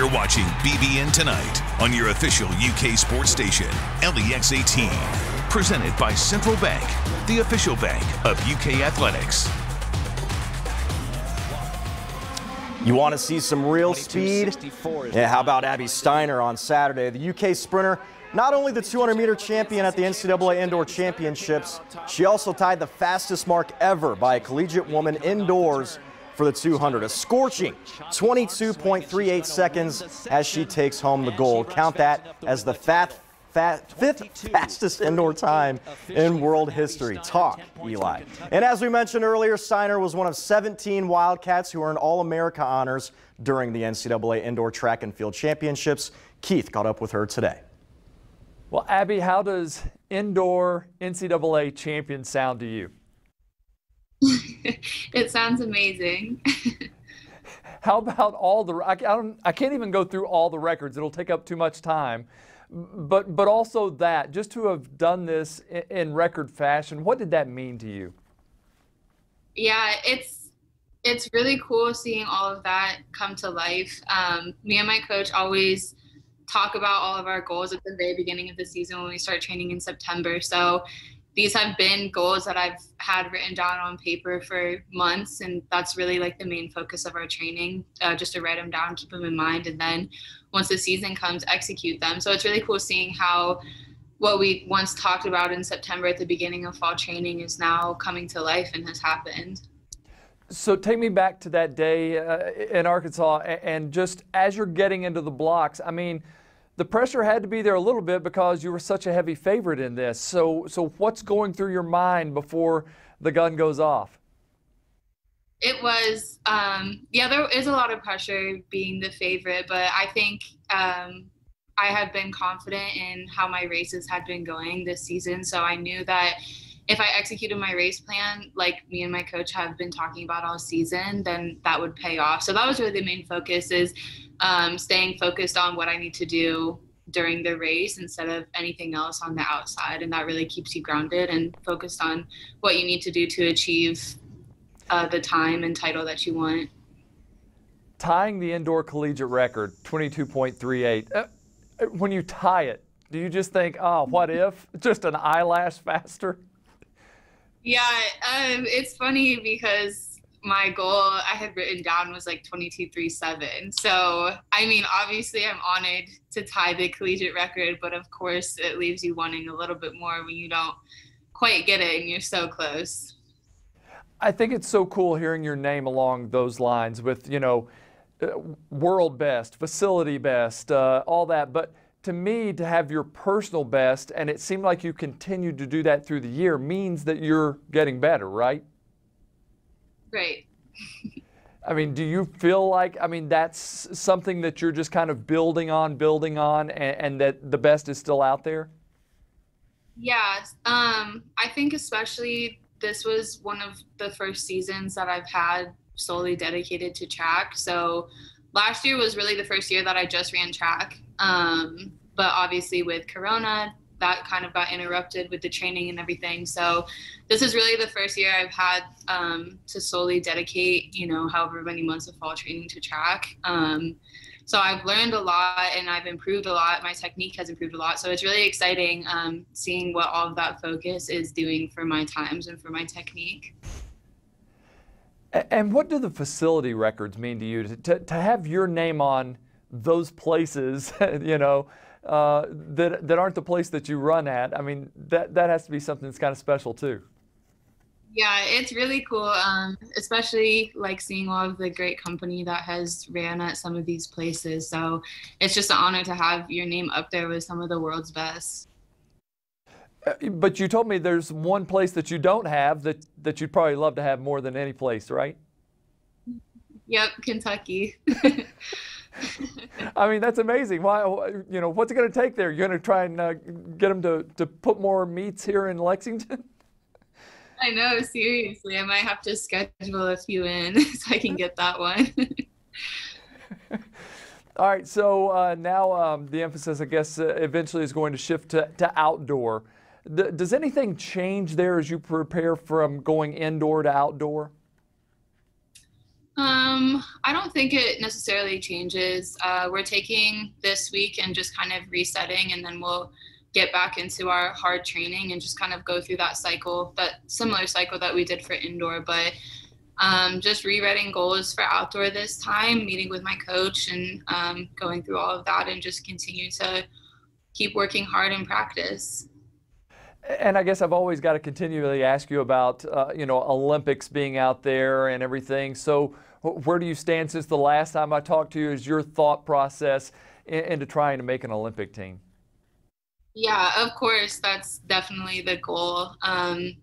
You're watching BBN Tonight on your official UK sports station, LEX 18. Presented by Central Bank, the official bank of UK athletics. You want to see some real speed? Yeah, how about Abby Steiner on Saturday? The UK sprinter, not only the 200-meter champion at the NCAA Indoor Championships, she also tied the fastest mark ever by a collegiate woman indoors for the 200. A scorching 22.38 seconds as she takes home the gold. Count that as the fifth fastest indoor time in world history. Talk, Eli. And as we mentioned earlier, Steiner was one of 17 Wildcats who earned All-America honors during the NCAA Indoor Track and Field Championships. Keith caught up with her today. Well, Abby, how does indoor NCAA champion sound to you? It sounds amazing. How about all the, I can't even go through all the records. It'll take up too much time. But also that, just to have done this in record fashion, what did that mean to you? Yeah, it's really cool seeing all of that come to life. Me and my coach always talk about all of our goals at the very beginning of the season when we start training in September. So these have been goals that I've had written down on paper for months, and that's really like the main focus of our training, just to write them down, keep them in mind, and then once the season comes, execute them. So it's really cool seeing how what we once talked about in September at the beginning of fall training is now coming to life and has happened. So take me back to that day in Arkansas, and just as you're getting into the blocks, I mean, the pressure had to be there a little bit because you were such a heavy favorite in this. So what's going through your mind before the gun goes off? It was, yeah, there is a lot of pressure being the favorite, but I think I had been confident in how my races had been going this season. So I knew that if I executed my race plan, like me and my coach have been talking about all season, then that would pay off. So that was really the main focus, is staying focused on what I need to do during the race instead of anything else on the outside. And that really keeps you grounded and focused on what you need to do to achieve the time and title that you want. Tying the indoor collegiate record, 22.38. When you tie it, do you just think, oh, what if? Just an eyelash faster? Yeah, it's funny because my goal I had written down was like 22.37. So, I mean, obviously I'm honored to tie the collegiate record, but of course it leaves you wanting a little bit more when you don't quite get it and you're so close. I think it's so cool hearing your name along those lines with, you know, world best, facility best, all that. But to me, to have your personal best, and it seemed like you continued to do that through the year, means that you're getting better, right? Right. I mean, do you feel like, I mean, that's something that you're just kind of building on, and that the best is still out there? Yeah, I think especially this was one of the first seasons that I've had solely dedicated to track. So last year was really the first year that I just ran track. But obviously with Corona, that kind of got interrupted with the training and everything. So this is really the first year I've had to solely dedicate, you know, however many months of fall training to track. So I've learned a lot and I've improved a lot. My technique has improved a lot. So it's really exciting seeing what all of that focus is doing for my times and for my technique. And what do the facility records mean to you? To have your name on those places, you know, that aren't the place that you run at, I mean, that has to be something that's kind of special too. Yeah, it's really cool, especially like seeing all of the great company that has ran at some of these places. So it's just an honor to have your name up there with some of the world's best. But you told me there's one place that you don't have that you'd probably love to have more than any place, right? Yep, Kentucky. I mean, that's amazing. Why, you know, what's it going to take there? You're going to try and get them to put more meets here in Lexington? I know, seriously. I might have to schedule a few in so I can get that one. All right, so now the emphasis, I guess, eventually is going to shift to outdoor. Does anything change there as you prepare from going indoor to outdoor? I don't think it necessarily changes. We're taking this week and just kind of resetting, and then we'll get back into our hard training and just kind of go through that cycle, that similar cycle that we did for indoor. But just rewriting goals for outdoor this time, meeting with my coach and going through all of that, and just continue to keep working hard in practice. And I guess I've always got to continually ask you about, Olympics being out there and everything. So where do you stand since the last time I talked to you? Is your thought process into trying to make an Olympic team? Yeah, of course. That's definitely the goal. I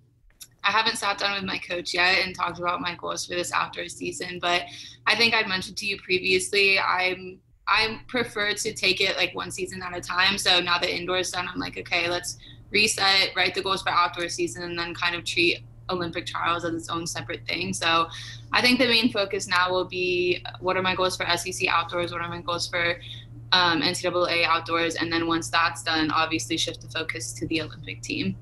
haven't sat down with my coach yet and talked about my goals for this outdoor season, but I think I'd mentioned to you previously, I prefer to take it like one season at a time. So now that indoor is done, I'm like, okay, let's reset, write the goals for outdoor season, and then kind of treat Olympic trials as its own separate thing. So I think the main focus now will be, what are my goals for SEC outdoors? What are my goals for NCAA outdoors? And then once that's done, obviously shift the focus to the Olympic team.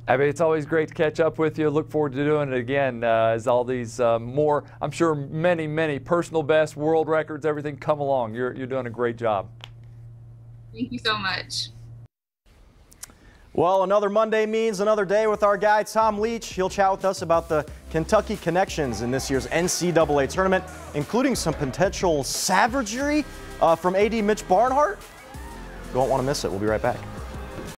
Abby, it's always great to catch up with you. Look forward to doing it again as all these more, I'm sure many personal bests, world records, everything come along. You're doing a great job. Thank you so much. Well, another Monday means another day with our guy, Tom Leach. He'll chat with us about the Kentucky connections in this year's NCAA tournament, including some potential savagery from AD Mitch Barnhart. You won't want to miss it. We'll be right back.